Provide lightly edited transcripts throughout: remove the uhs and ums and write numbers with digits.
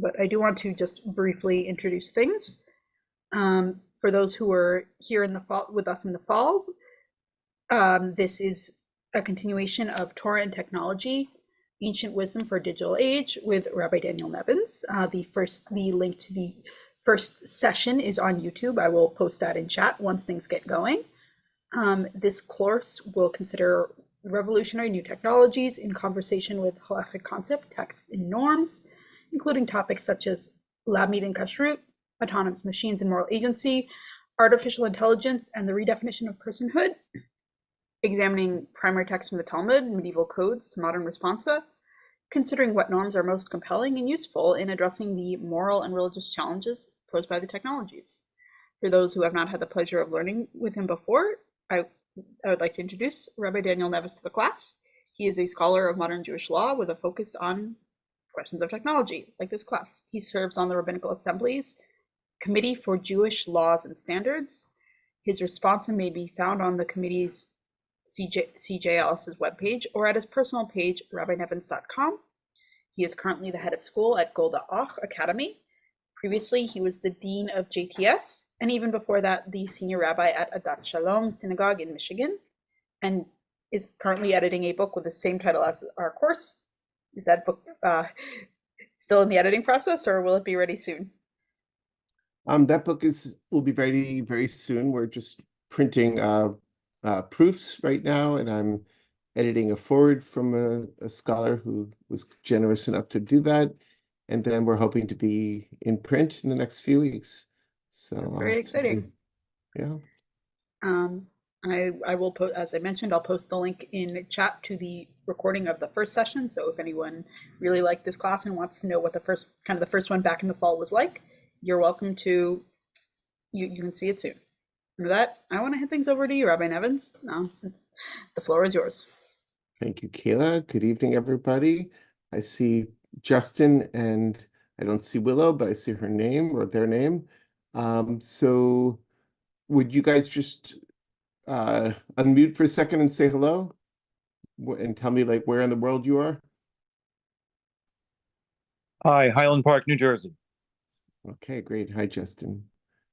but I do want to just briefly introduce things. For those who were here in the fall with us in the fall, this is a continuation of Torah and Technology, Ancient Wisdom for a Digital Age with Rabbi Daniel Nevins. The link to the first session is on YouTube. I will post that in chat once things get going. This course will consider revolutionary new technologies in conversation with halakhic concept, texts, and norms, including topics such as Meat and Kashrut, autonomous machines and moral agency, artificial intelligence, and the redefinition of personhood, examining primary texts from the Talmud, medieval codes to Modern Responsa, considering what norms are most compelling and useful in addressing the moral and religious challenges posed by the technologies. For those who have not had the pleasure of learning with him before, I would like to introduce Rabbi Daniel Nevins to the class. He is a scholar of modern Jewish law with a focus on questions of technology, like this class. He serves on the Rabbinical Assembly's Committee for Jewish Laws and Standards. His responsa may be found on the committee's CJLS's webpage or at his personal page, rabbinevins.com. He is currently the head of school at Golda Ach Academy. Previously, he was the dean of JTS, and even before that, the senior rabbi at Adat Shalom Synagogue in Michigan, and is currently editing a book with the same title as our course. Is that book still in the editing process, or will it be ready soon? That book will be ready very soon. We're just printing proofs right now, and I'm editing a foreword from a scholar who was generous enough to do that. And then we're hoping to be in print in the next few weeks. So that's very exciting. Yeah. I will post, as I mentioned, I'll post the link in chat to the recording of the first session. So if anyone really liked this class and wants to know what the first one back in the fall was like, you're welcome to, you can see it soon. And with that, I want to hand things over to you, Rabbi Nevins. Since the floor is yours. Thank you, Kayla. Good evening, everybody. I see Justin and I don't see Willow, but I see her name or their name. So would you guys just unmute for a second and say hello and tell me like where in the world you are? Hi, Highland Park, New Jersey. Okay, great. Hi, Justin.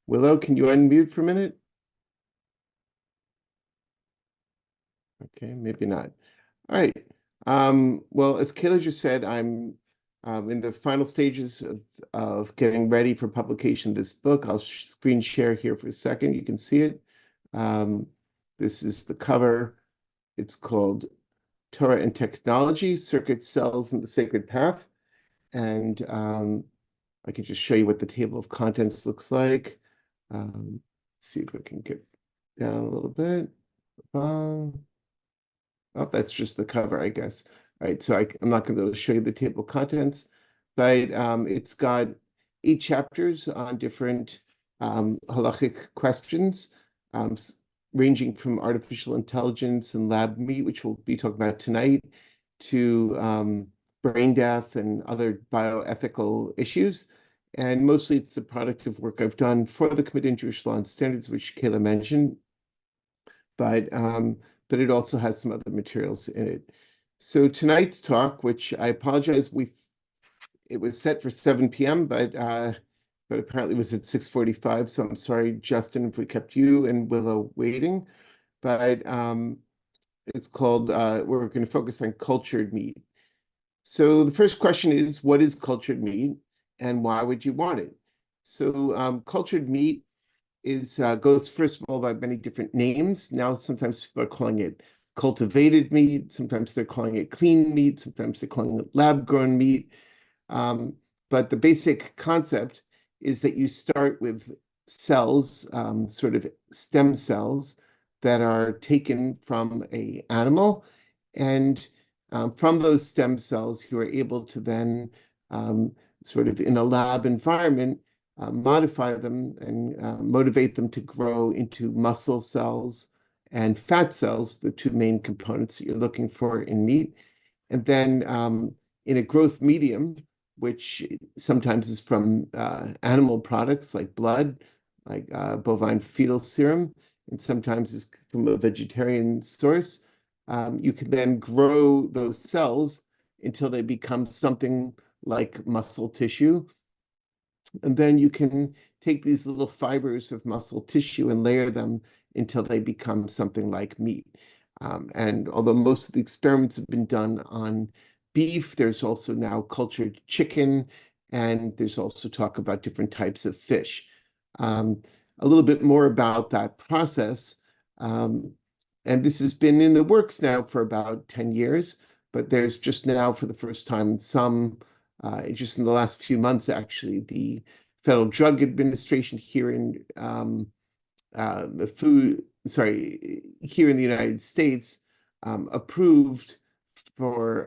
Willow, can you unmute for a minute? Okay, maybe not. All right. Well, as Kayla just said, I'm in the final stages of getting ready for publication of this book. I'll screen share here for a second. You can see it. This is the cover. It's called Torah and Technology, Circuit Cells and the Sacred Path. And I can just show you what the table of contents looks like. See if I can get down a little bit. Oh, that's just the cover, I guess. All right, so I'm not going to be able to show you the table of contents, but it's got 8 chapters on different halakhic questions, ranging from artificial intelligence and lab meat, which we'll be talking about tonight, to brain death and other bioethical issues. And mostly it's the product of work I've done for the Committee on Jewish Law and Standards, which Kayla mentioned. But it also has some other materials in it. So tonight's talk, which I apologize, it was set for 7 p.m., but apparently it was at 6:45. So I'm sorry, Justin, if we kept you and Willow waiting. But it's called, we're going to focus on cultured meat. So the first question is, what is cultured meat and why would you want it? So cultured meat goes first of all by many different names. Now sometimes people are calling it cultivated meat, sometimes they're calling it clean meat, sometimes they're calling it lab-grown meat. But the basic concept is that you start with cells, sort of stem cells that are taken from an animal, and from those stem cells you are able to then sort of in a lab environment modify them and motivate them to grow into muscle cells and fat cells, the 2 main components that you're looking for in meat. And then in a growth medium, which sometimes is from animal products like blood, like bovine fetal serum, and sometimes is from a vegetarian source, you can then grow those cells until they become something like muscle tissue. And then you can take these little fibers of muscle tissue and layer them until they become something like meat. And although most of the experiments have been done on beef, there's also now cultured chicken, and there's also talk about different types of fish. A little bit more about that process. And this has been in the works now for about 10 years, but there's just now, for the first time, just in the last few months, actually, the Federal Drug Administration here in here in the United States approved for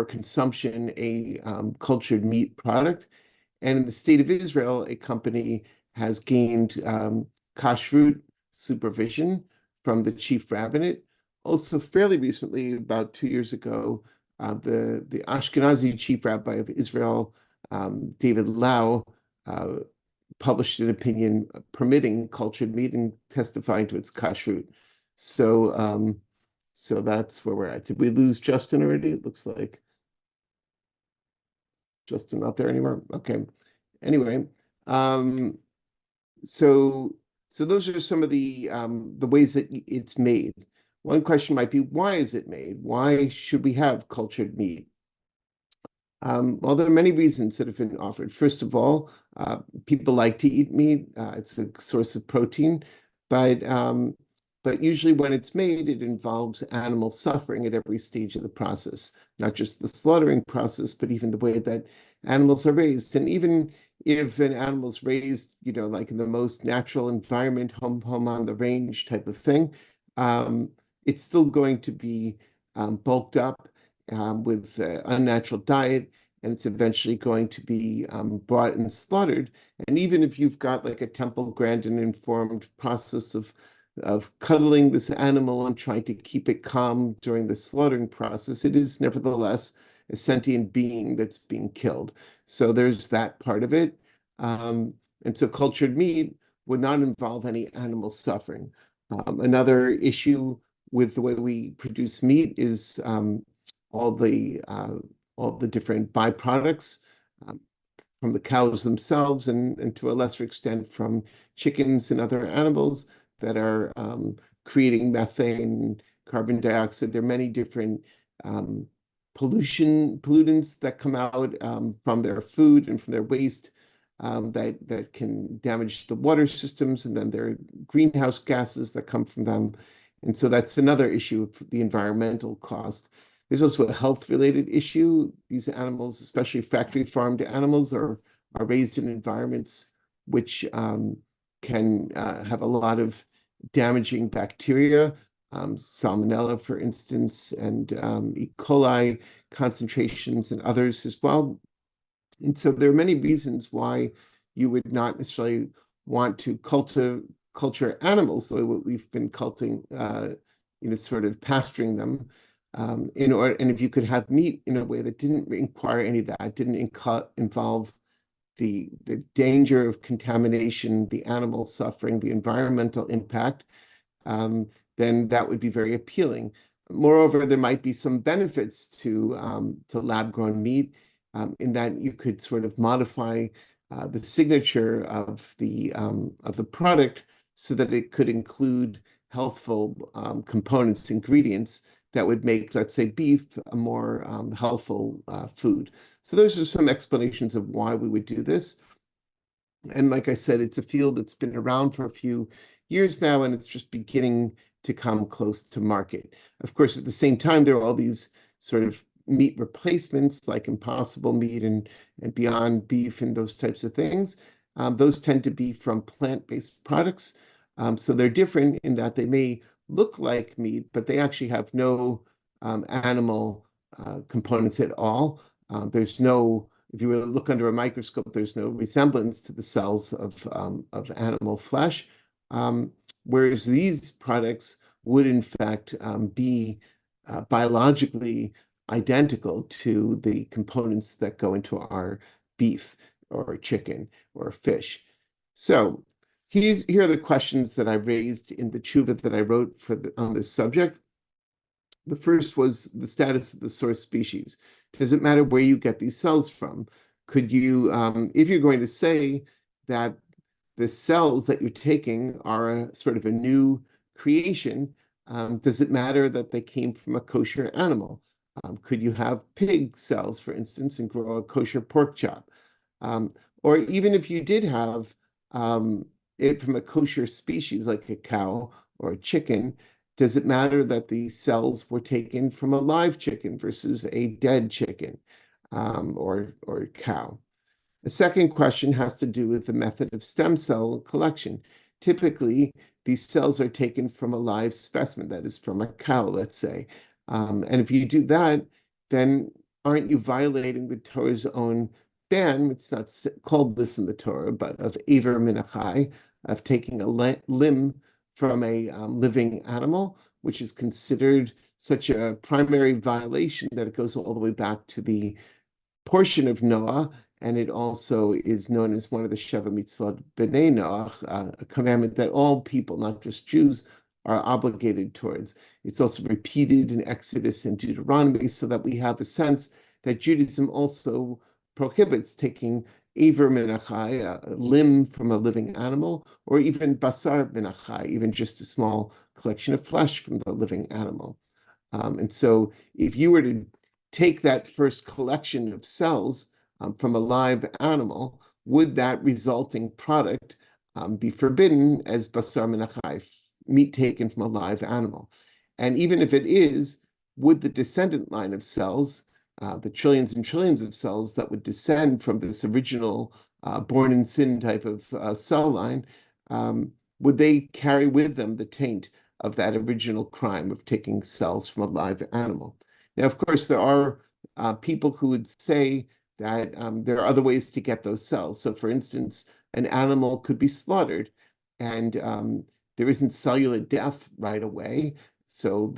consumption a cultured meat product. And in the state of Israel, a company has gained kashrut supervision from the chief rabbinate. Also, fairly recently, about 2 years ago, the Ashkenazi chief rabbi of Israel, David Lau, published an opinion permitting cultured meat and testifying to its kashrut. So, so that's where we're at. Did we lose Justin already? It looks like Justin not there anymore. Okay. Anyway, so those are some of the ways that it's made. One question might be, why is it made? Why should we have cultured meat? Well, there are many reasons that have been offered. First of all, people like to eat meat. It's a source of protein, but usually when it's made, it involves animal suffering at every stage of the process, not just the slaughtering process, but even the way that animals are raised. And even if an animal's raised, like in the most natural environment, home on the range type of thing, it's still going to be bulked up with unnatural diet, and it's eventually going to be brought and slaughtered. And even if you've got like a Temple Grandin informed process of cuddling this animal and trying to keep it calm during the slaughtering process, it is nevertheless a sentient being that's being killed. So there's that part of it. And so cultured meat would not involve any animal suffering. Another issue with the way we produce meat is all the different byproducts from the cows themselves, and to a lesser extent from chickens and other animals that are creating methane, carbon dioxide. There are many different pollutants that come out from their food and from their waste that can damage the water systems, and then there are greenhouse gases that come from them. And so that's another issue of the environmental cost. There's also a health-related issue. These animals, especially factory farmed animals, are raised in environments which can have a lot of damaging bacteria, salmonella, for instance, and E. coli concentrations and others as well. And so there are many reasons why you would not necessarily want to culture animals the way what we've been sort of pasturing them. And if you could have meat in a way that didn't require any of that, didn't involve the danger of contamination, the animal suffering, the environmental impact, then that would be very appealing. Moreover, there might be some benefits to lab-grown meat in that you could sort of modify the signature of the product so that it could include healthful components, ingredients that would make, let's say, beef a more healthful food. So those are some explanations of why we would do this. And like I said, it's a field that's been around for a few years now, and it's just beginning to come close to market. Of course, at the same time, there are all these sort of meat replacements like Impossible Meat and Beyond Beef and those types of things. Those tend to be from plant-based products. So they're different in that they may look like meat, but they actually have no animal components at all. There's no, if you were to look under a microscope, there's no resemblance to the cells of animal flesh. Whereas these products would in fact be biologically identical to the components that go into our beef or chicken or fish. So here are the questions that I raised in the tshuva that I wrote on this subject. The first was the status of the source species. Does it matter where you get these cells from? Could you, if you're going to say that the cells that you're taking are a sort of a new creation, does it matter that they came from a kosher animal? Could you have pig cells, for instance, and grow a kosher pork chop? Or even if you did have it from a kosher species like a cow or a chicken, does it matter that the cells were taken from a live chicken versus a dead chicken or cow? The second question has to do with the method of stem cell collection. Typically, these cells are taken from a live specimen, that is from a cow, let's say. And if you do that, then aren't you violating the Torah's own ban, which is not called this in the Torah, but of Aver min achai, of taking a limb from a living animal, which is considered such a primary violation that it goes all the way back to the portion of Noah, and it also is known as one of the Sheva Mitzvot B'nai Noach, a commandment that all people, not just Jews, are obligated towards. It's also repeated in Exodus and Deuteronomy, so that we have a sense that Judaism also prohibits taking Aver min achai, a limb from a living animal, or even basar min achai, even just a small collection of flesh from the living animal. And so if you were to take that first collection of cells from a live animal, would that resulting product be forbidden as basar min achai, meat taken from a live animal? And even if it is, would the descendant line of cells, the trillions and trillions of cells that would descend from this original born in sin type of cell line, would they carry with them the taint of that original crime of taking cells from a live animal? Now, of course, there are people who would say that there are other ways to get those cells. So, for instance, an animal could be slaughtered, and there isn't cellular death right away. So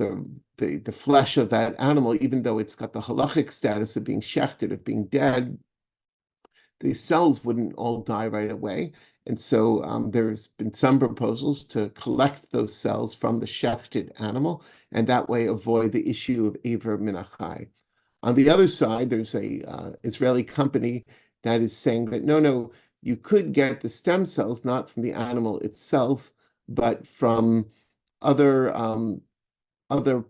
the flesh of that animal, even though it's got the halakhic status of being shechted, of being dead, the cells wouldn't all die right away. And so there's been some proposals to collect those cells from the shechted animal, and that way avoid the issue of Aver min achai. On the other side, there's a Israeli company that is saying that no, you could get the stem cells not from the animal itself, but from other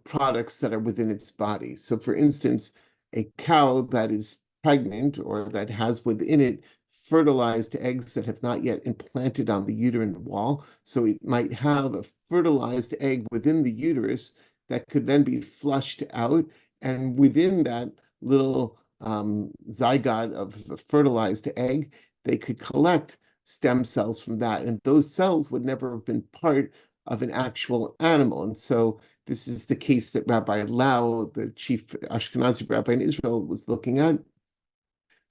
products that are within its body. So, for instance, a cow that is pregnant or that has within it fertilized eggs that have not yet implanted on the uterine wall. So it might have a fertilized egg within the uterus that could then be flushed out. And within that little zygote of a fertilized egg, they could collect stem cells from that. And those cells would never have been part of an actual animal. And so this is the case that Rabbi Lau, the chief Ashkenazi rabbi in Israel, was looking at.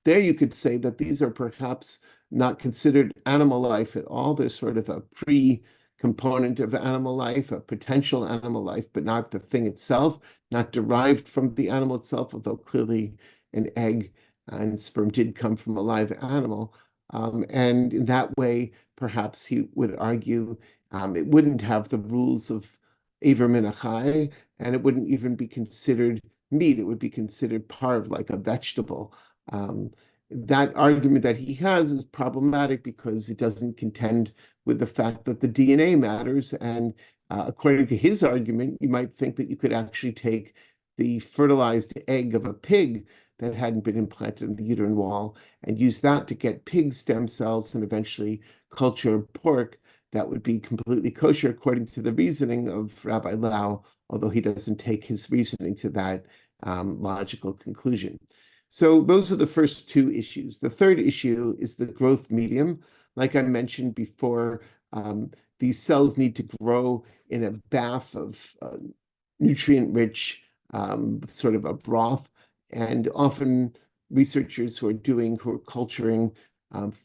There you could say that these are perhaps not considered animal life at all. They're sort of a pre-component of animal life, a potential animal life, but not the thing itself, not derived from the animal itself, although clearly an egg and sperm did come from a live animal. And in that way, perhaps he would argue it wouldn't have the rules of Aver min achai, and it wouldn't even be considered meat. It would be considered part of like a vegetable. That argument that he has is problematic because it doesn't contend with the fact that the DNA matters. And according to his argument, you might think that you could actually take the fertilized egg of a pig that hadn't been implanted in the uterine wall and use that to get pig stem cells and eventually culture pork that would be completely kosher according to the reasoning of Rabbi Lau, although he doesn't take his reasoning to that logical conclusion. So those are the first two issues. The third issue is the growth medium. Like I mentioned before, these cells need to grow in a bath of nutrient-rich sort of a broth. And often researchers who are culturing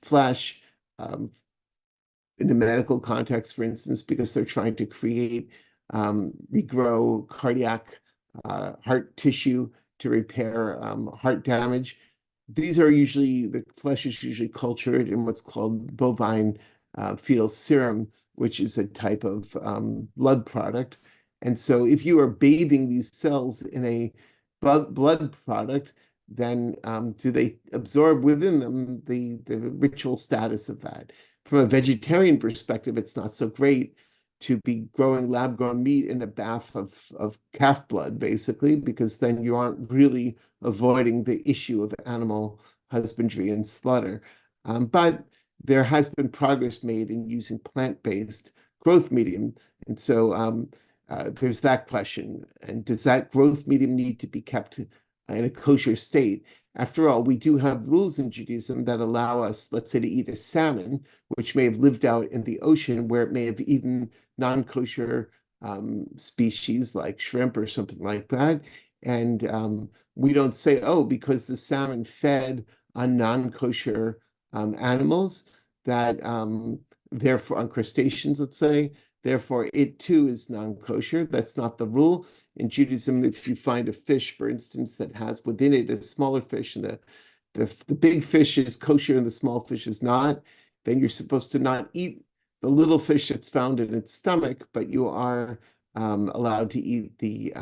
flesh in a medical context, for instance, because they're trying to regrow cardiac heart tissue to repair heart damage. The flesh is usually cultured in what's called bovine fetal serum, which is a type of blood product. And so if you are bathing these cells in a blood product, then do they absorb within them the ritual status of that? From a vegetarian perspective, it's not so great to be growing lab-grown meat in a bath of calf blood, basically, because then you aren't really avoiding the issue of animal husbandry and slaughter. But there has been progress made in using plant-based growth medium. And so there's that question. And does that growth medium need to be kept in a kosher state? After all, we do have rules in Judaism that allow us, let's say, to eat a salmon, which may have lived out in the ocean where it may have eaten non-kosher species like shrimp or something like that. And we don't say, oh, because the salmon fed on non-kosher animals, that therefore on crustaceans, let's say, therefore it too is non-kosher. That's not the rule. In Judaism, if you find a fish, for instance, that has within it a smaller fish, and the big fish is kosher and the small fish is not, then you're supposed to not eat the little fish that's found in its stomach, but you are allowed to eat the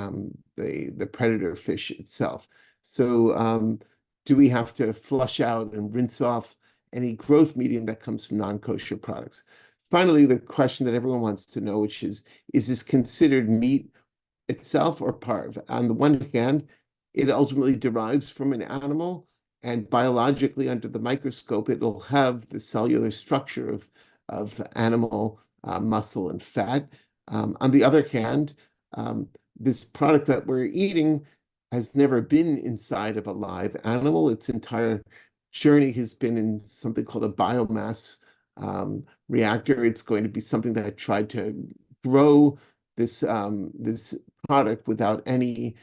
predator fish itself. So do we have to flush out and rinse off any growth medium that comes from non-kosher products? Finally, the question that everyone wants to know, which is this considered meat itself or parv? On the one hand, it ultimately derives from an animal, and biologically under the microscope, it'll have the cellular structure of animal muscle and fat. On the other hand, this product that we're eating has never been inside of a live animal. Its entire journey has been in something called a biomass reactor. It's going to be something that tried to grow this product without any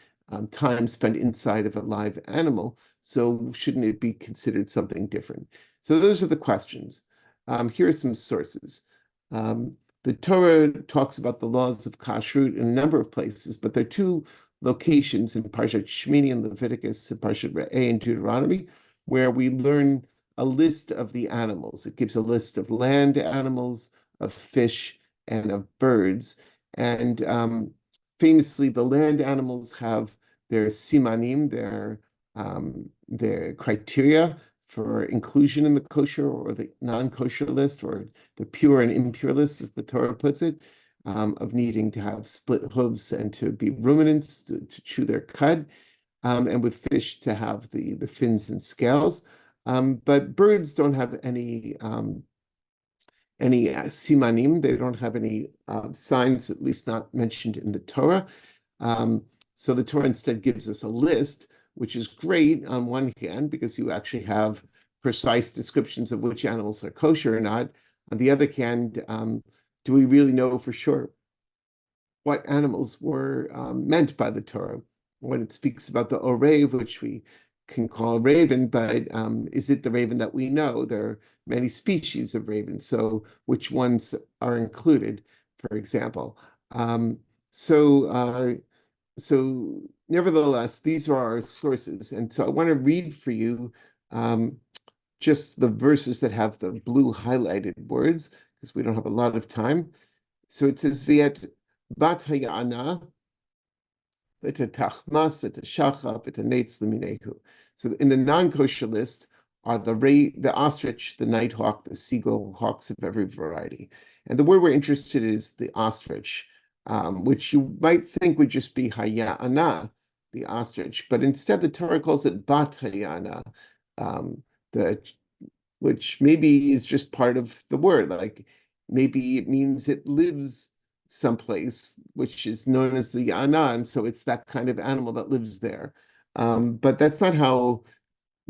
time spent inside of a live animal. So shouldn't it be considered something different? So those are the questions. Here are some sources. The Torah talks about the laws of kashrut in a number of places, but there are two locations in Parshat Shmini and Leviticus, and Parshat Re'eh and Deuteronomy, where we learn a list of the animals. It gives a list of land animals, of fish, and of birds. And famously, the land animals have their simanim, their criteria for inclusion in the kosher or the non-kosher list, or the pure and impure list, as the Torah puts it, of needing to have split hooves and to be ruminants, to chew their cud, and with fish to have the fins and scales. But birds don't have any simanim. They don't have any signs, at least not mentioned in the Torah. So the Torah instead gives us a list, which is great on one hand, because you actually have precise descriptions of which animals are kosher or not. On the other hand, do we really know for sure what animals were meant by the Torah? When it speaks about the orev, which we can call a raven, but is it the raven that we know? There are many species of ravens, so which ones are included, for example? So nevertheless, these are our sources. And so I want to read for you just the verses that have the blue highlighted words, because we don't have a lot of time. So it says, Viet bat hayana, v'et tachmas, v'et shacha, v'et netz l'minehu. So in the non-kosher list are the ostrich, the nighthawk, the seagull, hawks of every variety. And the word we're interested in is the ostrich, which you might think would just be hayana, the ostrich, but instead the Torah calls it bat hayana, which maybe is just part of the word, like maybe it means it lives someplace, which is known as the yana, and so it's that kind of animal that lives there. But that's not how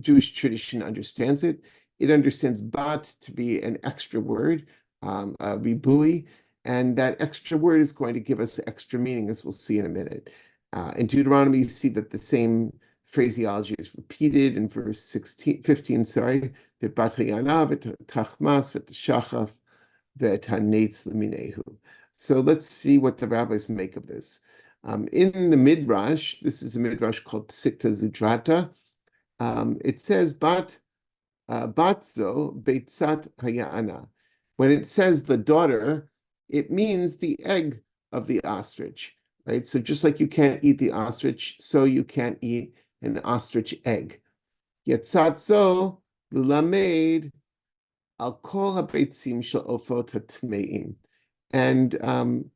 Jewish tradition understands it. It understands bat to be an extra word, a ribui, and that extra word is going to give us extra meaning, as we'll see in a minute. In Deuteronomy, you see that the same phraseology is repeated in verse 15, sorry. So let's see what the rabbis make of this. In the Midrash, this is a Midrash called Psikta Zudrata, it says, batzo beitzat hayana. When it says the daughter, it means the egg of the ostrich, right? So just like you can't eat the ostrich, so you can't eat an ostrich egg, Yetzatzo l'lamed al kol habetzim shel ofot hatmeim. And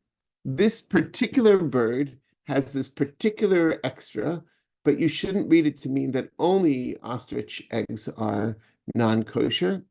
this particular bird has this particular extra, but you shouldn't read it to mean that only ostrich eggs are non-kosher,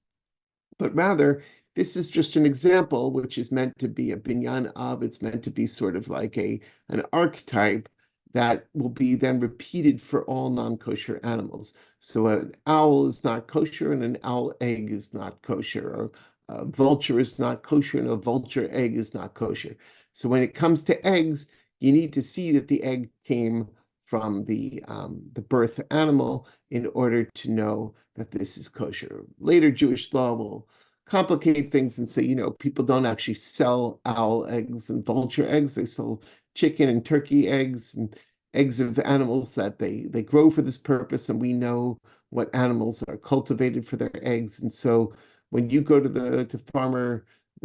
but rather this is just an example, which is meant to be a binyan av. It's meant to be sort of like an archetype that will be then repeated for all non-kosher animals. So an owl is not kosher and an owl egg is not kosher, or a vulture is not kosher and a vulture egg is not kosher. So when it comes to eggs, you need to see that the egg came from the birth animal in order to know that this is kosher. Later Jewish law will complicate things and say, people don't actually sell owl eggs and vulture eggs. They sell chicken and turkey eggs and eggs of animals that they grow for this purpose, and we know what animals are cultivated for their eggs. And so when you go to the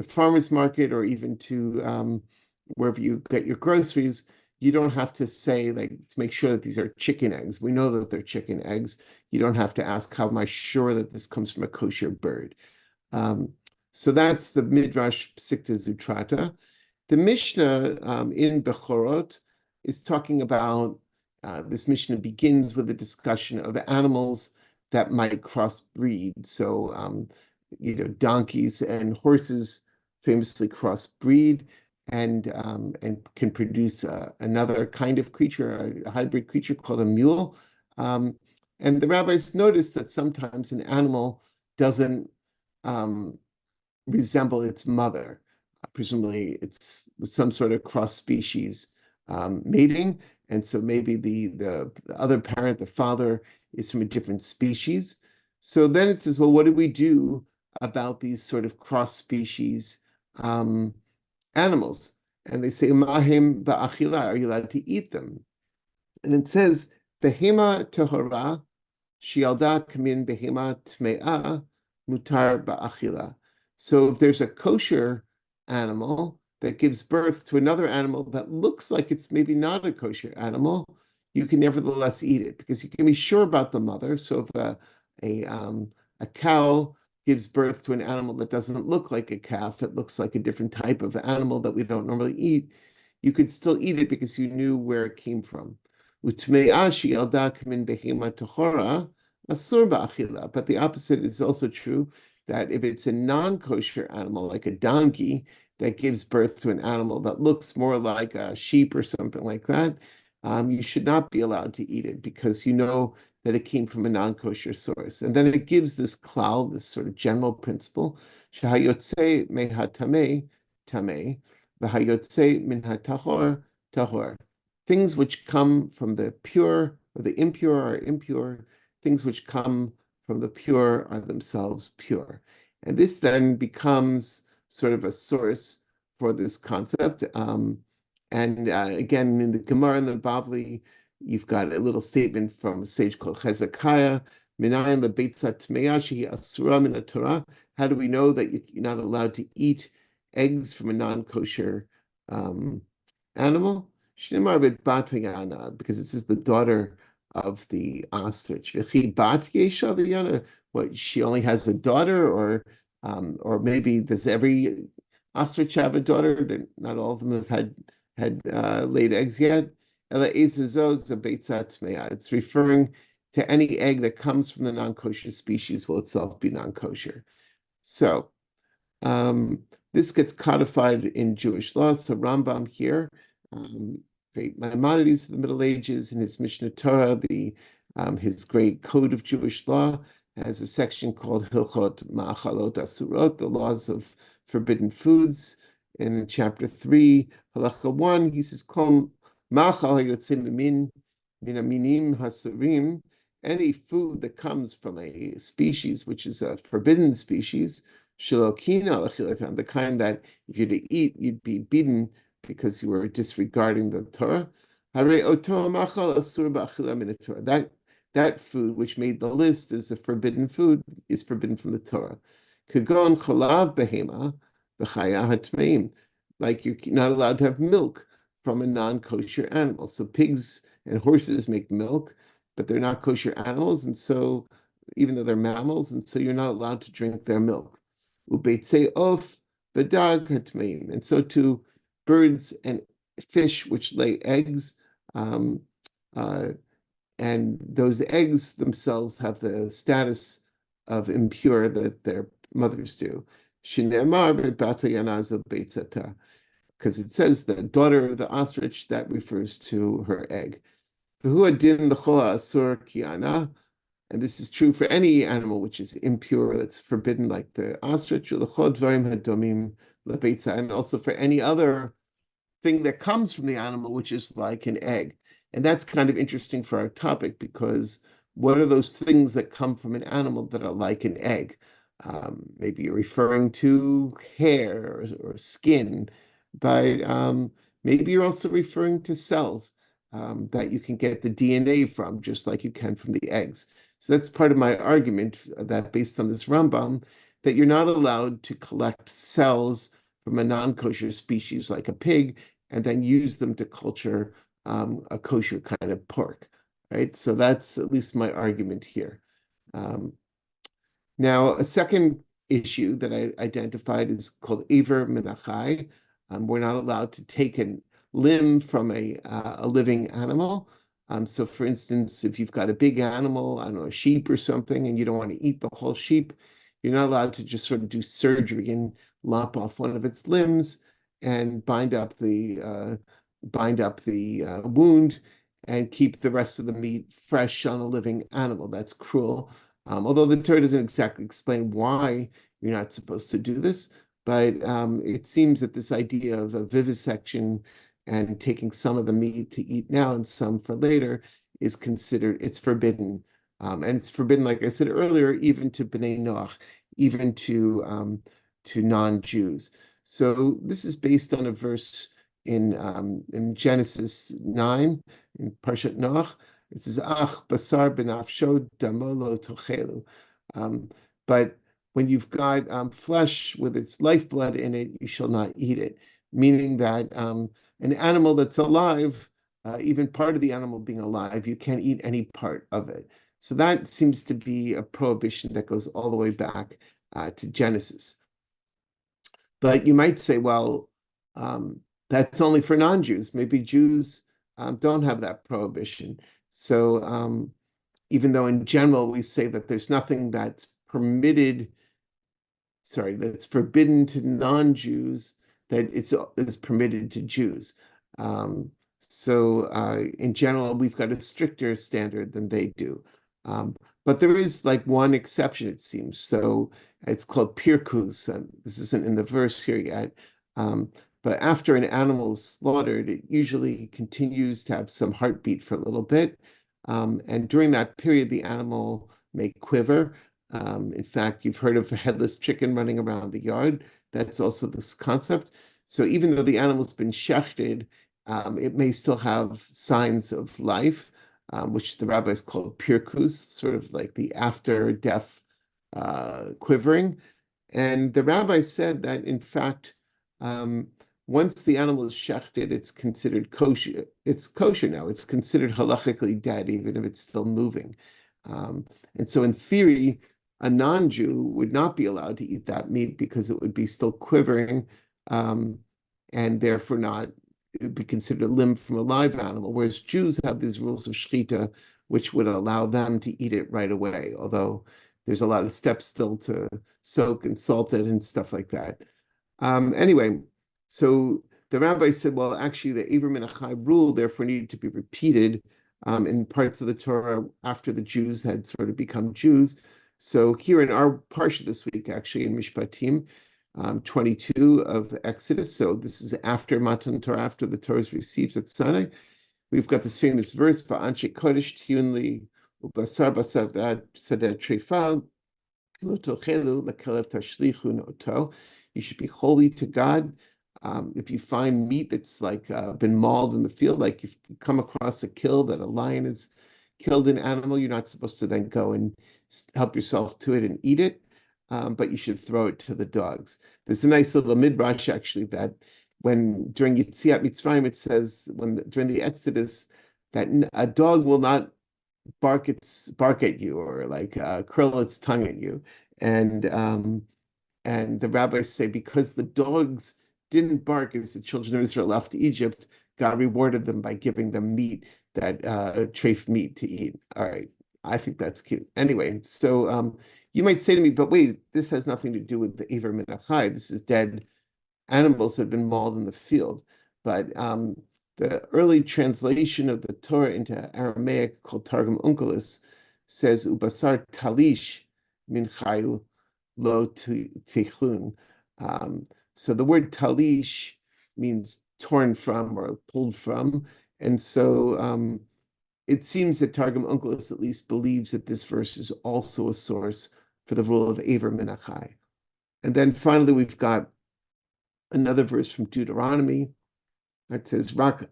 farmer's market, or even to wherever you get your groceries, you don't have to say, like, to make sure that these are chicken eggs. We know that they're chicken eggs. You don't have to ask, how am I sure that this comes from a kosher bird? So that's the Midrash Psikta Zutrata. The Mishnah in Bechorot is talking about, this Mishnah begins with a discussion of animals that might crossbreed. So, donkeys and horses famously crossbreed and can produce another kind of creature, a hybrid creature called a mule. And the rabbis noticed that sometimes an animal doesn't resemble its mother. Presumably, it's some sort of cross-species mating, and so maybe the other parent, the father, is from a different species. So then it says, well, what do we do about these sort of cross-species animals? And they say, mahim ba'achila, are you allowed to eat them? And it says, behema tehora shialda kamin behema tme'a mutar ba'achila. So if there's a kosher animal that gives birth to another animal that looks like it's maybe not a kosher animal, you can nevertheless eat it, because you can be sure about the mother. So if a cow gives birth to an animal that doesn't look like a calf, it looks like a different type of animal that we don't normally eat, you could still eat it because you knew where it came from. But the opposite is also true, that if it's a non-kosher animal, like a donkey, that gives birth to an animal that looks more like a sheep or something like that, you should not be allowed to eat it, because you know that it came from a non-kosher source. And then it gives this klal, this sort of general principle, shehayotze mehatameh tameh, v'hayotze min hatahor tahor. Things which come from the pure or the impure are impure. Things which come from the pure are themselves pure. And this then becomes sort of a source for this concept. Again, in the Gemara and the Bavli, you've got a little statement from a sage called Hezekiah. Minayin lebeitzat tmeyashi asura min Torah. How do we know that you're not allowed to eat eggs from a non-kosher animal? Shneimar bet bat hayana, because it says the daughter of the ostrich. V'chi bat yesha v'yana. What, she only has a daughter, or maybe does every ostrich have a daughter? That not all of them have had laid eggs yet. It's referring to any egg that comes from the non-kosher species will itself be non-kosher. So this gets codified in Jewish law. So Rambam here, great Maimonides of the Middle Ages, in his Mishnah Torah, his great code of Jewish law, has a section called Hilchot Ma'achalot Asurot, the laws of forbidden foods. And in chapter 3, halacha 1, he says, Kol ma'achal hayotzei min aminim hasurim, any food that comes from a species which is a forbidden species, shalokina l'chilatan, the kind that if you're to eat, you'd be beaten because you were disregarding the Torah. Hare oto ma'achal asur ba'achila min Torah. That food which made the list as a forbidden food is forbidden from the Torah. Kagon chalav behema v'chaya hatmeim. Like, you're not allowed to have milk from a non-kosher animal. So pigs and horses make milk, but they're not kosher animals, and so even though they're mammals, and so you're not allowed to drink their milk. Ubeitzei of v'dag hatmeim, and so too birds and fish which lay eggs, and those eggs themselves have the status of impure that their mothers do. Because it says the daughter of the ostrich, that refers to her egg. And this is true for any animal which is impure, that's forbidden, like the ostrich, and also for any other thing that comes from the animal, which is like an egg. And that's kind of interesting for our topic, because what are those things that come from an animal that are like an egg? Maybe you're referring to hair or skin, but maybe you're also referring to cells that you can get the DNA from, just like you can from the eggs. So that's part of my argument, that based on this Rambam, that you're not allowed to collect cells from a non-kosher species like a pig and then use them to culture a kosher kind of pork, right? So that's at least my argument here. Now, a second issue that I identified is called Aver Menachai. We're not allowed to take a limb from a living animal. So for instance, if you've got a big animal, I don't know, a sheep or something, and you don't want to eat the whole sheep, you're not allowed to just sort of do surgery and lop off one of its limbs and bind up the wound and keep the rest of the meat fresh on a living animal. That's cruel. Although the Torah doesn't exactly explain why you're not supposed to do this, but it seems that this idea of a vivisection and taking some of the meat to eat now and some for later is considered, it's forbidden. And it's forbidden, like I said earlier, even to Bnei Noach, even to non-Jews. So this is based on a verse in Genesis 9, in Parshat Noach. It says, "Ach basar benafsho damo lo tochelu." But when you've got flesh with its lifeblood in it, you shall not eat it. Meaning that an animal that's alive, even part of the animal being alive, you can't eat any part of it. So that seems to be a prohibition that goes all the way back to Genesis. But you might say, well, that's only for non-Jews. Maybe Jews don't have that prohibition. So even though in general we say that there's nothing that's that's forbidden to non-Jews, that is permitted to Jews. So in general, we've got a stricter standard than they do. But there is like one exception, it seems. So it's called pirkus. This isn't in the verse here yet. But after an animal is slaughtered, it usually continues to have some heartbeat for a little bit. And during that period, the animal may quiver. In fact, you've heard of a headless chicken running around the yard. That's also this concept. So even though the animal's been shechted, it may still have signs of life, which the rabbis call pirkus, sort of like the after-death quivering. And the rabbi said that, in fact, once the animal is shechted, it's considered kosher. It's kosher now. It's considered halachically dead, even if it's still moving. And so in theory, a non-Jew would not be allowed to eat that meat because it would be still quivering, and therefore it would be considered a limb from a live animal, whereas Jews have these rules of shechita, which would allow them to eat it right away, although there's a lot of steps still to soak and salt it and stuff like that. Anyway, so the rabbi said, well, actually, the Aver Menachai rule therefore needed to be repeated in parts of the Torah after the Jews had sort of become Jews. So here in our parsha this week, actually in Mishpatim 22 of Exodus, so this is after Matan Torah, after the Torah is received at Sinai, we've got this famous verse, "Va'anshe kodesh tiyun ubasar basar sadeh trefa lo tochelu lekelev tashlichu noto." You should be holy to God. If you find meat that's like been mauled in the field, like if you come across a kill that a lion has killed an animal, you're not supposed to then go and help yourself to it and eat it, but you should throw it to the dogs. There's a nice little midrash actually that during Yetziat Mitzrayim, it says during the Exodus that a dog will not bark at you, or like curl its tongue at you. And the rabbis say because the dogs didn't bark as the children of Israel left Egypt, God rewarded them by giving them meat, that treif meat to eat. All right, I think that's cute. Anyway, so you might say to me, but wait, this has nothing to do with the Iver min HaChai. This is dead animals that have been mauled in the field. But the early translation of the Torah into Aramaic, called Targum Onkelos, says ubasar talish min chayu lo tichlun. So the word talish means torn from or pulled from. And so it seems that Targum Onkelos at least believes that this verse is also a source for the rule of Aver min HaChai. And then finally, we've got another verse from Deuteronomy. It says, "Rak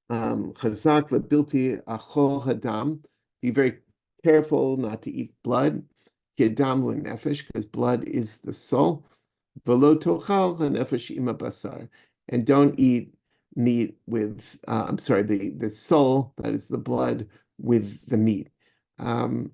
chazak lebilti achol hadam." Be very careful not to eat blood. Kedam nefesh, because blood is the soul. Velo tochal hanefesh ima basar, and don't eat meat with. The soul, that is the blood, with the meat. And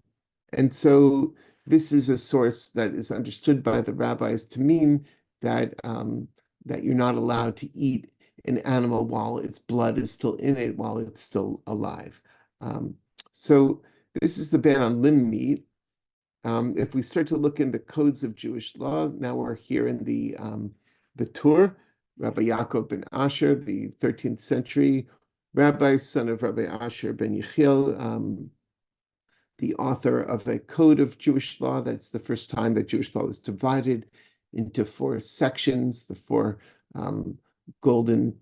so this is a source that is understood by the rabbis to mean that that you're not allowed to eat an animal while its blood is still in it, while it's still alive. So this is the ban on limb meat. If we start to look in the codes of Jewish law, now we're here in the Torah. Rabbi Yaakov ben Asher, the 13th century rabbi, son of Rabbi Asher ben Yechiel, the author of a code of Jewish law. That's the first time that Jewish law was divided into 4 sections, the 4 golden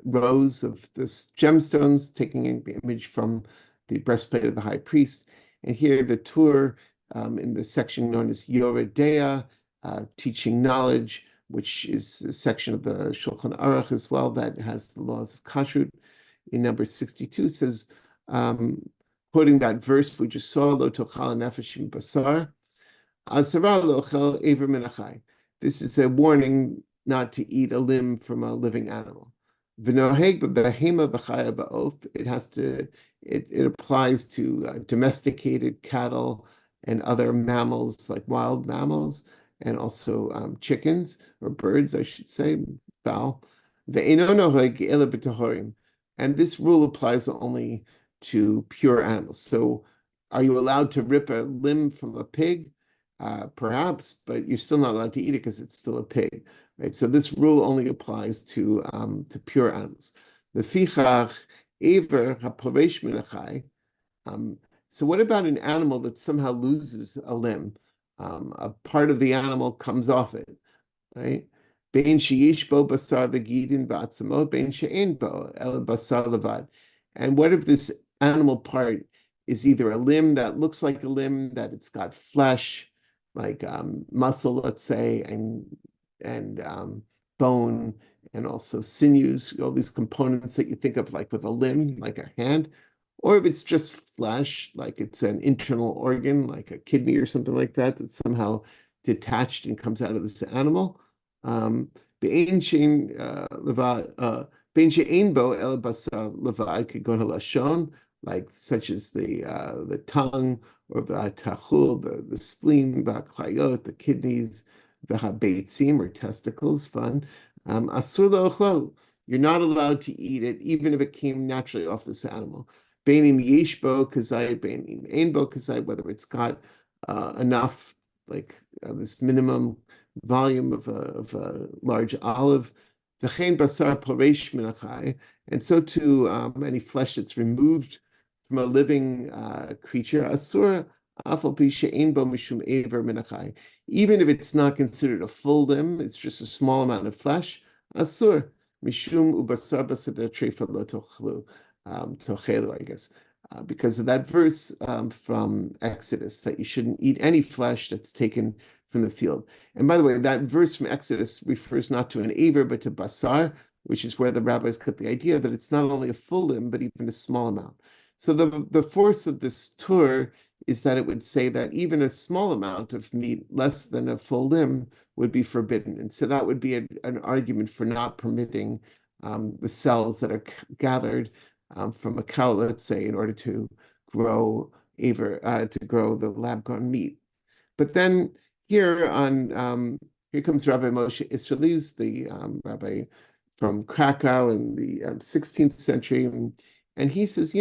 rows of the gemstones, taking the image from the breastplate of the high priest. And here the Torah, in the section known as Yoredea, teaching knowledge, which is a section of the Shulchan Aruch as well that has the laws of Kashrut. In number 62 says, quoting that verse we just saw, Lo tochal nefesh basar, asara lo ochel aver min HaChai. This is a warning not to eat a limb from a living animal. V'noheg b'behema b'chaya ba'of. It applies to domesticated cattle and other mammals, like wild mammals, and also chickens, or birds, I should say, fowl. Ve'eino noheg ela b'tohorim. And this rule applies only to pure animals. So are you allowed to rip a limb from a pig? Perhaps, but you're still not allowed to eat it because it's still a pig, right? So this rule only applies to pure animals. The fichach aver haporesh min HaChai. So what about an animal that somehow loses a limb? A part of the animal comes off it, right? Bein sheyish bo basar v'gidin ba'atzamot, bein she'ein bo el basar levad. And what if this animal part is either a limb that looks like a limb, that it's got flesh, like muscle, let's say, and bone, and also sinews, all these components that you think of like with a limb, like a hand, or if it's just flesh, like it's an internal organ, like a kidney or something like that, that's somehow detached and comes out of this animal. Be'ein she'ein levad, bein she'ein bo el basar levad kegon halashon, like such as the tongue, or the spleen, the kidneys, v'habeitzim, or testicles, fun. Asur lo, you're not allowed to eat it, even if it came naturally off this animal. Beinim yesh bo kazai, beinim ein bo kazai, whether it's got enough, like this minimum volume of a large olive. V'chein basar poresh min HaChai, and so too any flesh that's removed from a living creature, asura afal pi she'ein bo mishum aver min HaChai. Even if it's not considered a full limb, it's just a small amount of flesh, asur mishum ubasar basada treifa lo tochlu, tochelu, I guess, because of that verse from Exodus, that you shouldn't eat any flesh that's taken from the field. And by the way, that verse from Exodus refers not to an aver, but to basar, which is where the rabbis got the idea that it's not only a full limb, but even a small amount. So the force of this Torah is that it would say that even a small amount of meat, less than a full limb, would be forbidden. And so that would be an argument for not permitting the cells that are gathered from a cow, let's say, in order to grow to grow the lab-grown meat. But then here here comes Rabbi Moshe Isserles, the rabbi from Krakow in the 16th century, and he says,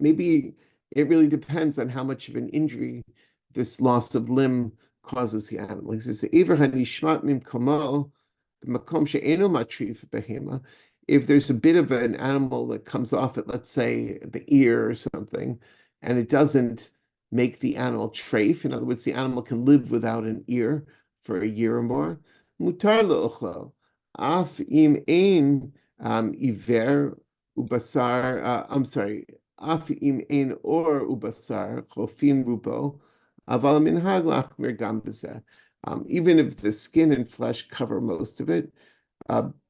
maybe it really depends on how much of an injury this loss of limb causes the animal. He says, if there's a bit of an animal that comes off at, let's say, the ear or something, and it doesn't make the animal treif, in other words, the animal can live without an ear for a year or more, mutar le'ochlo, af im ein iver ubasar, I'm sorry, af im ein or ubasar chofin rubo, aval minhag lachmir gam b'zeh. Even if the skin and flesh cover most of it,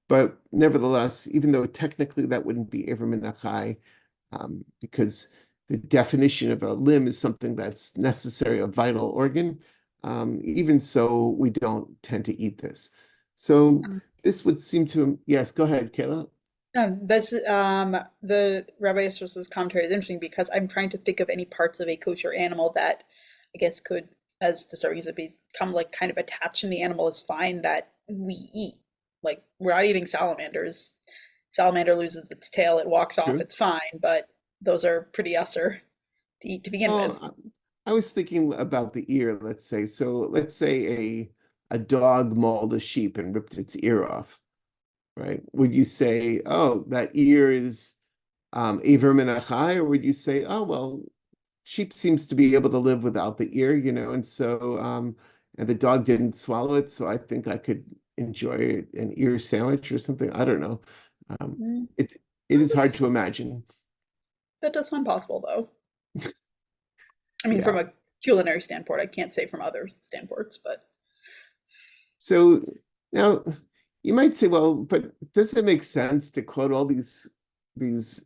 but nevertheless, even though technically that wouldn't be Ever Min HaChai, because the definition of a limb is something that's necessary, a vital organ, even so, we don't tend to eat this. So this would seem to, yes, go ahead, Kayla. The Rabbi Yisrael's commentary is interesting because I'm trying to think of any parts of a kosher animal that I guess could, as to start with, become like kind of attached in the animal is fine that we eat. Like we're not eating salamanders. Salamander loses its tail, it walks off, it's fine, but those are pretty usser to eat to begin with. I was thinking about the ear, let's say. So let's say a dog mauled a sheep and ripped its ear off, right? Would you say, oh, that ear is Ever Min HaChai, or would you say, oh, well, sheep seems to be able to live without the ear, and so and the dog didn't swallow it, so I think I could enjoy an ear sandwich or something. I don't know. It is hard to imagine. That does sound possible, though. I mean, from a culinary standpoint, I can't say from other standpoints, but. So now you might say, well, but does it make sense to quote all these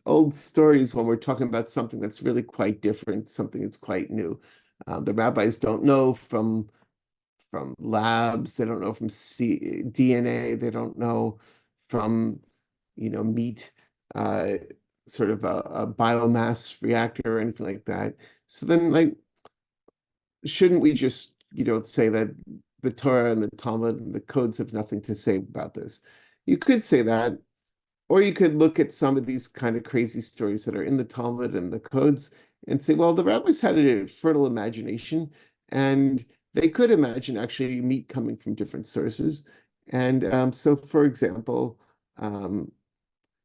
old stories when we're talking about something that's really quite different, something that's quite new? The rabbis don't know from labs, they don't know from DNA, they don't know from meat, sort of a biomass reactor or anything like that. So then, like, shouldn't we just say that the Torah and the Talmud and the codes have nothing to say about this? You could say that, or you could look at some of these kind of crazy stories that are in the Talmud and the codes and say, well, the rabbis had a fertile imagination, and they could imagine actually meat coming from different sources. And so, for example,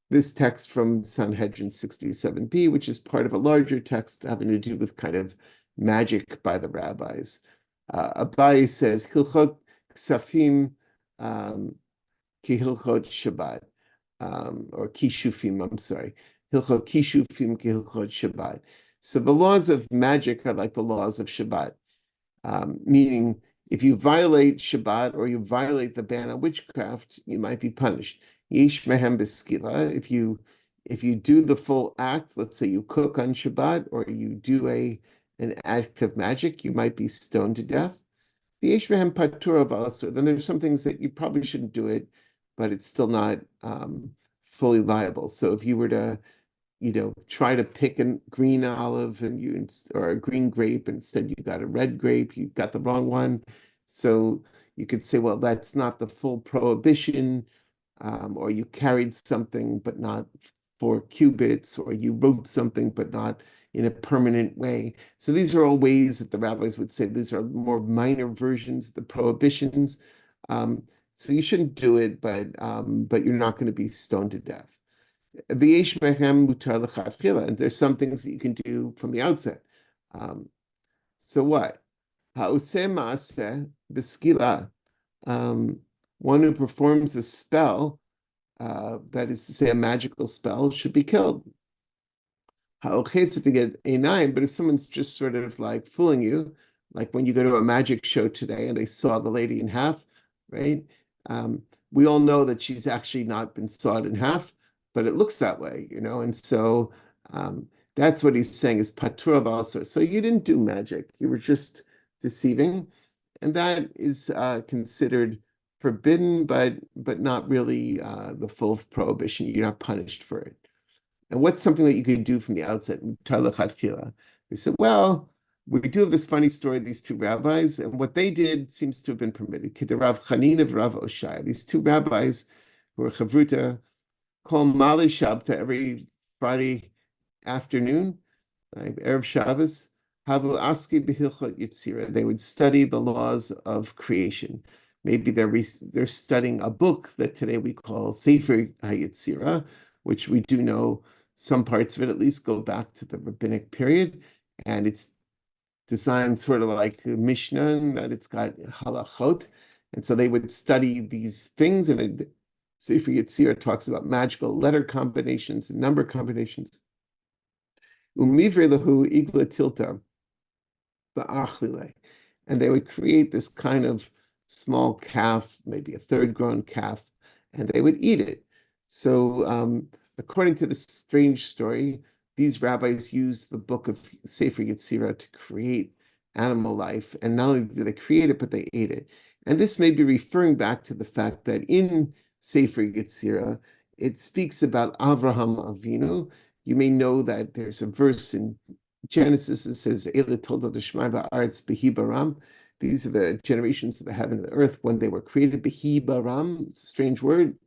this text from Sanhedrin 67b, which is part of a larger text having to do with kind of magic by the rabbis. Abai says, Hilchot Ksafim ki Hilchot Shabbat, or Kishufim, I'm sorry. Hilchot Kishufim ki Hilchot Shabbat. So the laws of magic are like the laws of Shabbat, meaning if you violate Shabbat or you violate the ban on witchcraft, you might be punished. Yesh mehem beskila. If you do the full act, let's say you cook on Shabbat or you do an act of magic, you might be stoned to death. Yesh mehem patur of asur. Then there's some things that you probably shouldn't do it, but it's still not fully liable. So if you were to try to pick a green olive or a green grape, instead you got a red grape, you got the wrong one. So you could say, well, that's not the full prohibition, or you carried something but not 4 cubits, or you wrote something but not in a permanent way. So these are all ways that the rabbis would say these are more minor versions of the prohibitions. So you shouldn't do it, but you're not going to be stoned to death. And there's some things that you can do from the outset. So what? One who performs a spell, that is to say a magical spell, should be killed. But if someone's just sort of like fooling you, like when you go to a magic show today and they saw the lady in half, right? We all know that she's actually not been sawed in half, but it looks that way, and so that's what he's saying is patur also. So you didn't do magic, you were just deceiving, and that is considered forbidden, but not really the full prohibition. You're not punished for it. And what's something that you could do from the outset? They said, well, we do have this funny story of these two rabbis, and what they did seems to have been permitted. Rav Chanina and Rav Oshaya, these two rabbis who were chavruta, call Mali Shabta every Friday afternoon, right, Erev Shabbos, Havu Aski Behilchot Yitzira. They would study the laws of creation. Maybe they're studying a book that today we call Sefer HaYitzira, which we do know some parts of it at least go back to the rabbinic period, and it's designed sort of like a Mishnah, that it's got halachot, and so they would study these things, and Sefer Yetzirah talks about magical letter combinations and number combinations. Umivre lahu igla tilta ba'achlile, and they would create this kind of small calf, maybe a third grown calf, and they would eat it. So according to this strange story, these rabbis used the book of Sefer Yetzirah to create animal life, and not only did they create it, but they ate it. And this may be referring back to the fact that in Sefer Yetzirah, it speaks about Avraham Avinu. You may know that there's a verse in Genesis that says, Eila tolda d'shmai ba'aretz behi baram. These are the generations of the heaven and the earth when they were created. Behi baram, it's a strange word.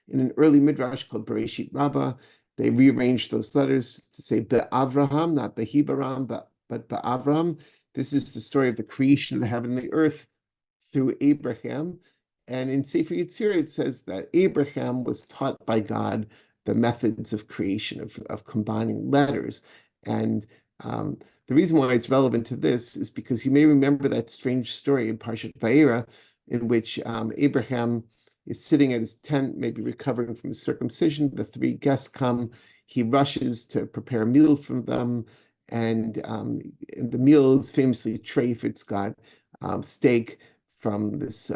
In an early midrash called Bereshit Rabbah, they rearranged those letters to say Be'avraham, not Behi baram, but Be'avram. This is the story of the creation of the heaven and the earth through Abraham. And in Sefer Yetzirah, it says that Abraham was taught by God the methods of creation, of combining letters. And the reason why it's relevant to this is because you may remember that strange story in Parshat Vayera, in which Abraham is sitting at his tent, maybe recovering from his circumcision. The three guests come. He rushes to prepare a meal for them. And the meal is famously treif. It's got steak from this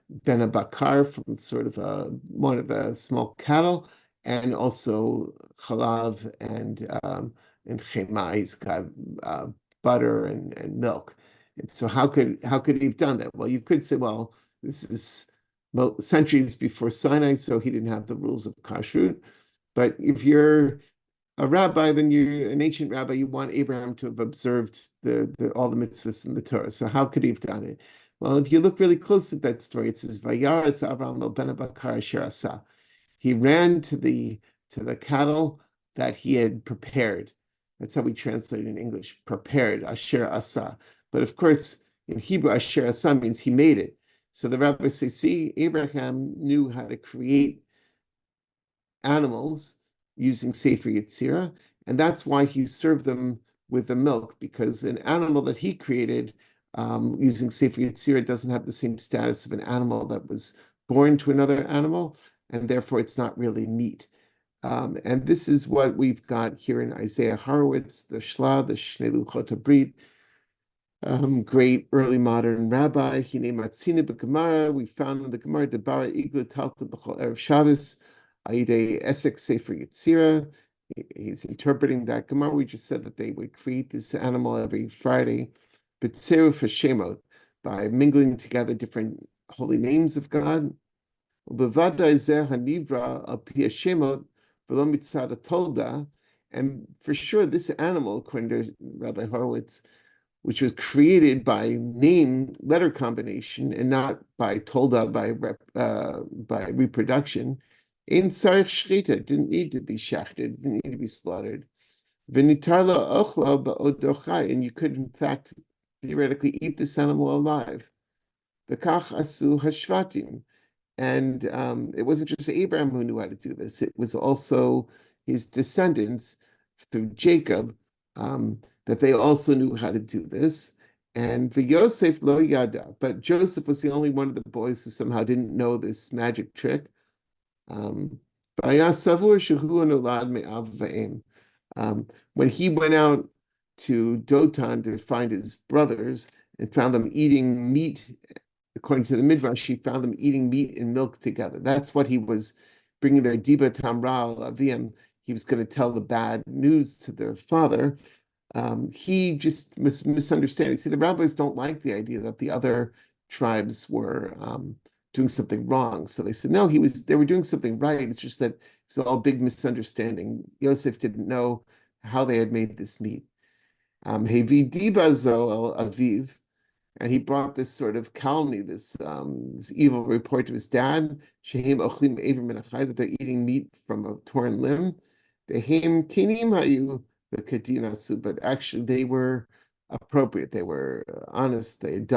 Ben Bakar, from sort of one of the small cattle, and also chalav and chema. He's got butter and milk. And so how could he have done that? Well, you could say, well, this is centuries before Sinai, so he didn't have the rules of kashrut. But if you're a rabbi, then you're an ancient rabbi, you want Abraham to have observed all the mitzvahs in the Torah. So how could he have done it? Well, if you look really close at that story, it says, Vayaretz Avraham el ben Bakar asher asa. He ran to the cattle that he had prepared. That's how we translate it in English, prepared, asher asa. But of course, in Hebrew, asher asa means he made it. So the rabbis say, see, Abraham knew how to create animals using Sefer Yetzirah, and that's why he served them with the milk, because an animal that he created using Sefer Yetzirah doesn't have the same status of an animal that was born to another animal, and therefore it's not really meat. And this is what we've got here in Isaiah Horowitz, the Shla, the Shnei Luchot HaBrit, great early modern rabbi. Hine Matzina b'Gemara. We found in the Gemara Debara Igla Talta b'Chol Erev Shabbos Aidei Esek Sefer Yetzirah. He's interpreting that Gemara. We just said that they would create this animal every Friday, B'Tzeru Fashemot, by mingling together different holy names of God. B'Vadai Zeh Hanivra Al Pi Hashemot V'Lo Mitzad Tolda. And for sure, this animal, according to Rabbi Horowitz, which was created by name letter combination and not by tolda, by reproduction, in sarich shrita, didn't need to be shachted, didn't need to be slaughtered. V'nitar lo ochla ba'od chai, and you could in fact theoretically eat this animal alive. V'kach asu hashvatim, and it wasn't just Abraham who knew how to do this; it was also his descendants through Jacob. That they also knew how to do this. And the Yosef lo yada, but Joseph was the only one of the boys who somehow didn't know this magic trick. When he went out to Dotan to find his brothers and found them eating meat, according to the Midrash, he found them eating meat and milk together. That's what he was bringing their Diba Tamral Avim. He was going to tell the bad news to their father. He just misunderstanding. See, the rabbis don't like the idea that the other tribes were doing something wrong. So they said, no, they were doing something right. It's just that It was all a big misunderstanding. Yosef didn't know how they had made this meat. Hevi dibazo el aviv, and he brought this sort of calumny, this evil report to his dad, Shehem ochlim ever min achai, that they're eating meat from a torn limb. Behem kinim hayu v'kedinasu, but actually they were appropriate. They were honest. They had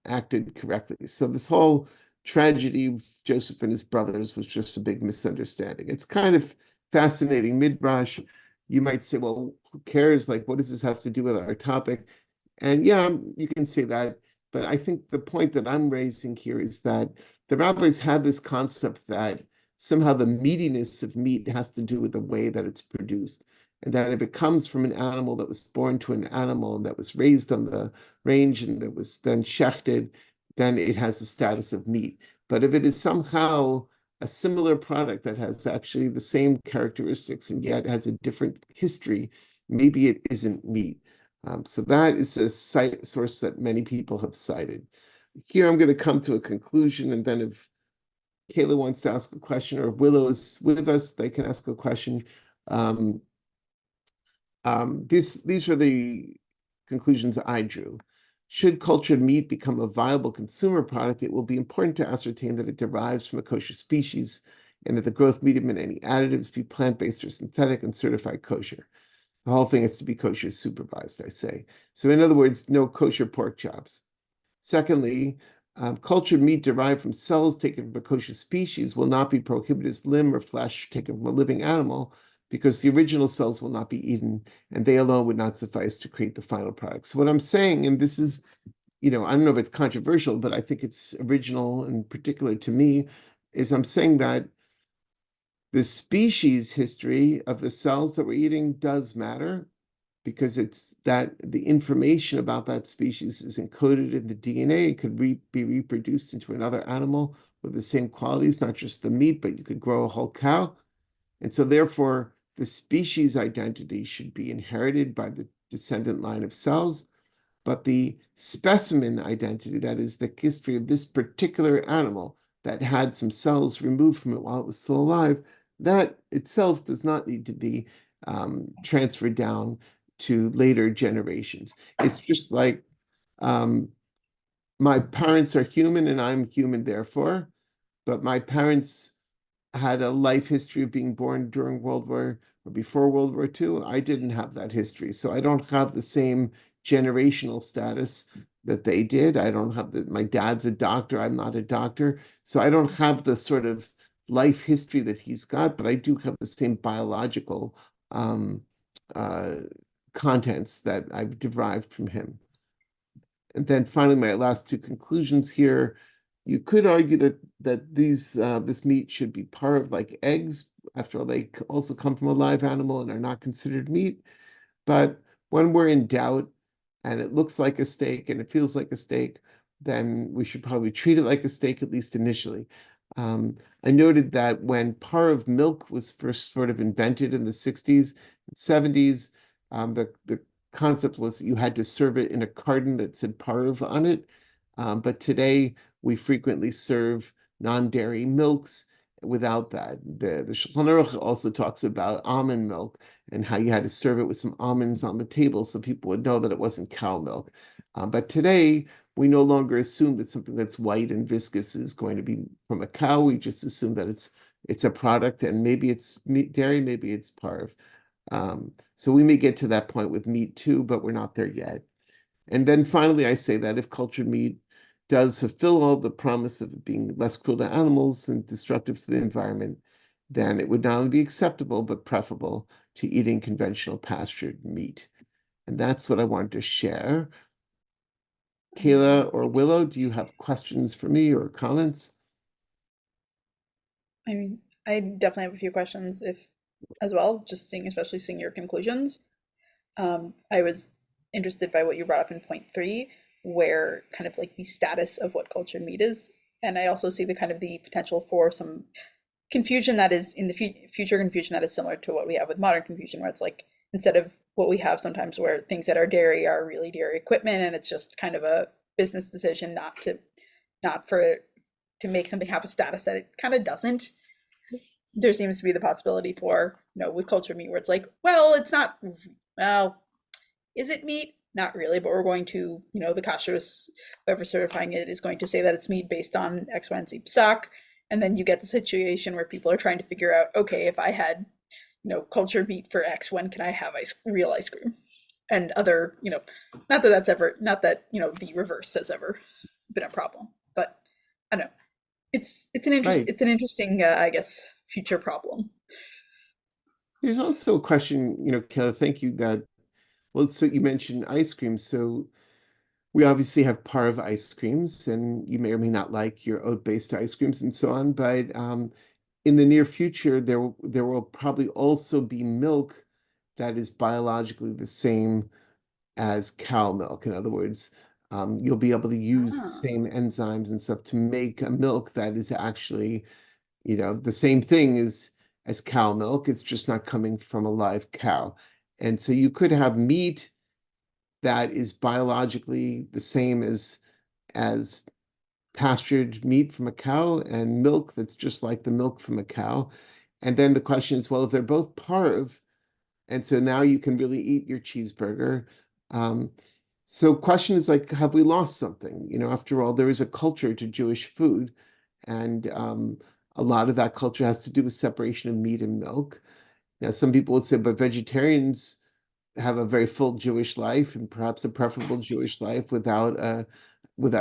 acted correctly. So this whole tragedy of Joseph and his brothers was just a big misunderstanding. It's kind of fascinating midrash. You might say, well, who cares? Like, what does this have to do with our topic? And yeah, you can say that, but I think the point that I'm raising here is that the rabbis had this concept that somehow the meatiness of meat has to do with the way that it's produced, and that if it comes from an animal that was born to an animal and that was raised on the range and that was then shechted, then it has the status of meat. But if it is somehow a similar product that has actually the same characteristics and yet has a different history, maybe it isn't meat. So that is a source that many people have cited. Here I'm going to come to a conclusion, and then if Kayla wants to ask a question, or if Willow is with us, they can ask a question. These are the conclusions I drew. Should cultured meat become a viable consumer product, it will be important to ascertain that it derives from a kosher species and that the growth medium and any additives be plant-based or synthetic and certified kosher. The whole thing has to be kosher supervised, I say. So in other words, no kosher pork chops. Secondly, cultured meat derived from cells taken from a kosher species will not be prohibited as limb or flesh taken from a living animal, because the original cells will not be eaten, and they alone would not suffice to create the final product. So what I'm saying, and this is, I don't know if it's controversial, but I think it's original and particular to me, is I'm saying that the species history of the cells that we're eating does matter, because it's that the information about that species is encoded in the DNA. It could be reproduced into another animal with the same qualities, not just the meat, but you could grow a whole cow. And so therefore, the species identity should be inherited by the descendant line of cells, but the specimen identity, that is the history of this particular animal that had some cells removed from it while it was still alive, that itself does not need to be transferred down to later generations. It's just like my parents are human and I'm human, therefore, but my parents had a life history of being born during World War or before World War II. I didn't have that history, so I don't have the same generational status that they did. I don't have my dad's a doctor, I'm not a doctor, so I don't have the sort of life history that he's got, but I do have the same biological contents that I've derived from him. And then finally, my last two conclusions here. You could argue that this meat should be part of like eggs. After all, they also come from a live animal and are not considered meat. But when we're in doubt and it looks like a steak and it feels like a steak, then we should probably treat it like a steak, at least initially. I noted that when parve milk was first sort of invented in the 60s and 70s, the concept was that you had to serve it in a carton that said parve on it. But today we frequently serve non-dairy milks without that. The Shulchan Aruch also talks about almond milk and how you had to serve it with some almonds on the table so people would know that it wasn't cow milk. But today we no longer assume that something that's white and viscous is going to be from a cow. We just assume that it's a product, and maybe it's dairy, maybe it's parve. So we may get to that point with meat too, but we're not there yet. And then finally, I say that if cultured meat does fulfill all the promise of being less cruel to animals and destructive to the environment, then it would not only be acceptable, but preferable to eating conventional pastured meat. And that's what I wanted to share. Kayla or Willow, do you have questions for me or comments? I mean, I definitely have a few questions as well, just especially seeing your conclusions. I was interested by what you brought up in point 3, where kind of like the status of what cultured meat is. And I also see the kind of the potential for some confusion that is in the future confusion that is similar to what we have with modern confusion, where it's like, instead of what we have sometimes where things that are dairy are really dairy equipment, and it's just kind of a business decision not to make something have a status that it kind of doesn't. there seems to be the possibility for, with cultured meat where it's like, well, it's not, well, is it meat? Not really, but we're going to, the kashrus, whoever certifying it is going to say that it's meat based on X, Y, and Z psak. And then you get the situation where people are trying to figure out, okay, if I had, cultured meat for X, when can I have real ice cream? And other, not that that's ever, not that, the reverse has ever been a problem, but I don't know. It's Right. an interesting, I guess, future problem. There's also a question, Kayla, thank you well, so you mentioned ice cream. So we obviously have parve ice creams, and you may or may not like your oat-based ice creams and so on. But in the near future, there will probably also be milk that is biologically the same as cow milk. In other words, you'll be able to use the Ah, same enzymes and stuff to make a milk that is actually, the same thing as cow milk. It's just not coming from a live cow. And so you could have meat that is biologically the same as pastured meat from a cow and milk that's just like the milk from a cow. And then the question is, well, if they're both parve, and so now you can really eat your cheeseburger. Um, so question is like, have we lost something? After all, there is a culture to Jewish food, and a lot of that culture has to do with separation of meat and milk. Now, some people would say, but vegetarians have a very full Jewish life and perhaps a preferable Jewish life without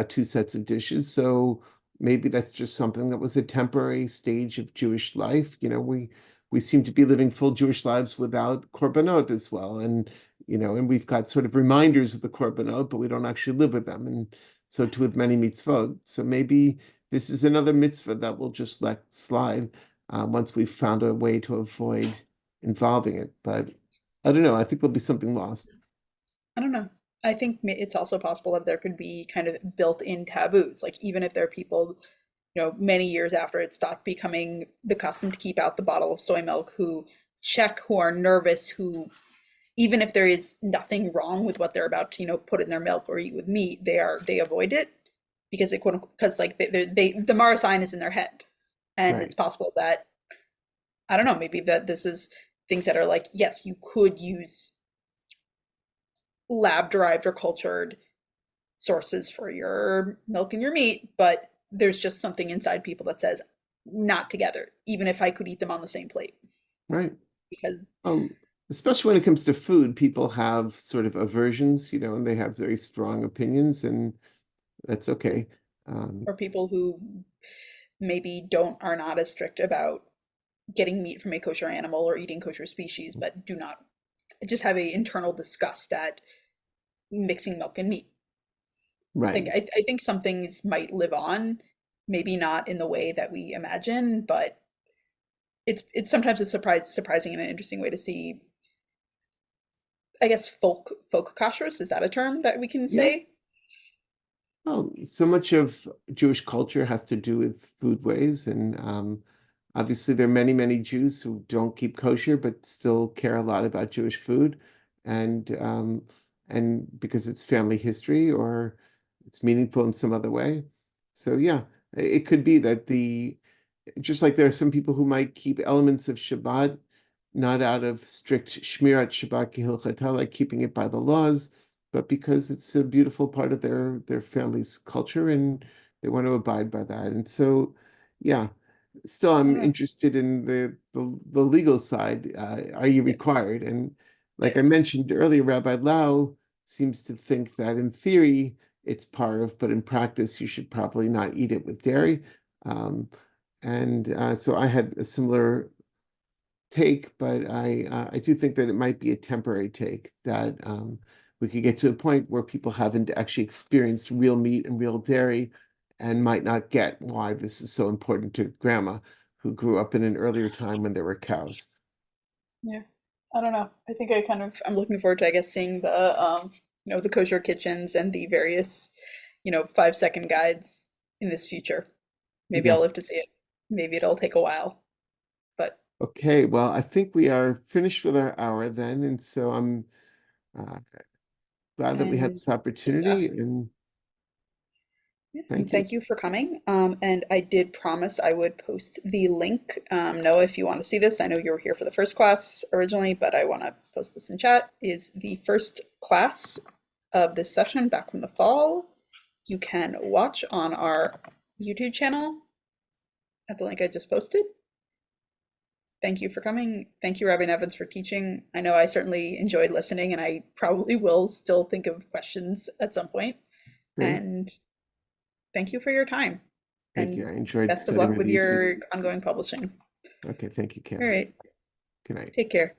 two sets of dishes. So maybe that's just something that was a temporary stage of Jewish life. We seem to be living full Jewish lives without korbanot as well. And we've got sort of reminders of the korbanot, but we don't actually live with them. And so too with many mitzvot. So maybe this is another mitzvah that we'll just let slide once we've found a way to avoid involving it. But I don't know. I think there'll be something lost. I don't know. I think it's also possible that there could be kind of built-in taboos, like even if there are people, many years after it stopped becoming the custom to keep out the bottle of soy milk, who check, who are nervous, who even if there is nothing wrong with what they're about to, put in their milk or eat with meat, they avoid it because because like the Mara sign is in their head, and Right. it's possible that I don't know, maybe that this is things that are like, yes, you could use lab derived or cultured sources for your milk and your meat, but there's just something inside people that says not together, even if I could eat them on the same plate. Right. Because Especially when it comes to food, people have sort of aversions, and they have very strong opinions, and that's okay. for people who maybe are not as strict about getting meat from a kosher animal or eating kosher species, but do not just have a internal disgust at mixing milk and meat. Like Right. I think some things might live on, maybe not in the way that we imagine, but it's sometimes surprising in an interesting way to see. I guess folk kashrus, is that a term that we can Yeah. say? Well, so much of Jewish culture has to do with foodways, and obviously there are many, many Jews who don't keep kosher but still care a lot about Jewish food, and because it's family history or it's meaningful in some other way. So yeah, it could be that just like there are some people who might keep elements of Shabbat not out of strict Shmirat Shabbat Kehilchata, like keeping it by the laws, but because it's a beautiful part of their family's culture and they want to abide by that. And so, yeah, still I don't I'm know. interested in the legal side. Are you Yeah, required? And like yeah, I mentioned earlier, Rabbi Lau seems to think that in theory it's parv, but in practice you should probably not eat it with dairy. Um, and so I had a similar take, but I do think that it might be a temporary take that we could get to a point where people haven't actually experienced real meat and real dairy and might not get why this is so important to grandma who grew up in an earlier time when there were cows. yeah. I don't know. I think I'm looking forward to, I guess, seeing the kosher kitchens and the various, 5-second guides in this future. Maybe Yeah. I'll live to see it. Maybe it'll take a while, but Okay, well, I think we are finished with our hour then, and so I'm uh, glad that we had and this opportunity discuss. and Thank you. Thank you for coming. And I did promise I would post the link. Noah, if you want to see this, I know you were here for the first class originally, but I want to post this in chat, is the first class of this session back from the fall. You can watch on our YouTube channel at the link I just posted. Thank you for coming. Thank you, Rabbi Nevins, for teaching. I know I certainly enjoyed listening, and I probably will still think of questions at some point. Great. And thank you for your time. Thank And you. I enjoyed best of studying luck with you too. your ongoing publishing. Okay, thank you, Kim. All right. Good night. Take care.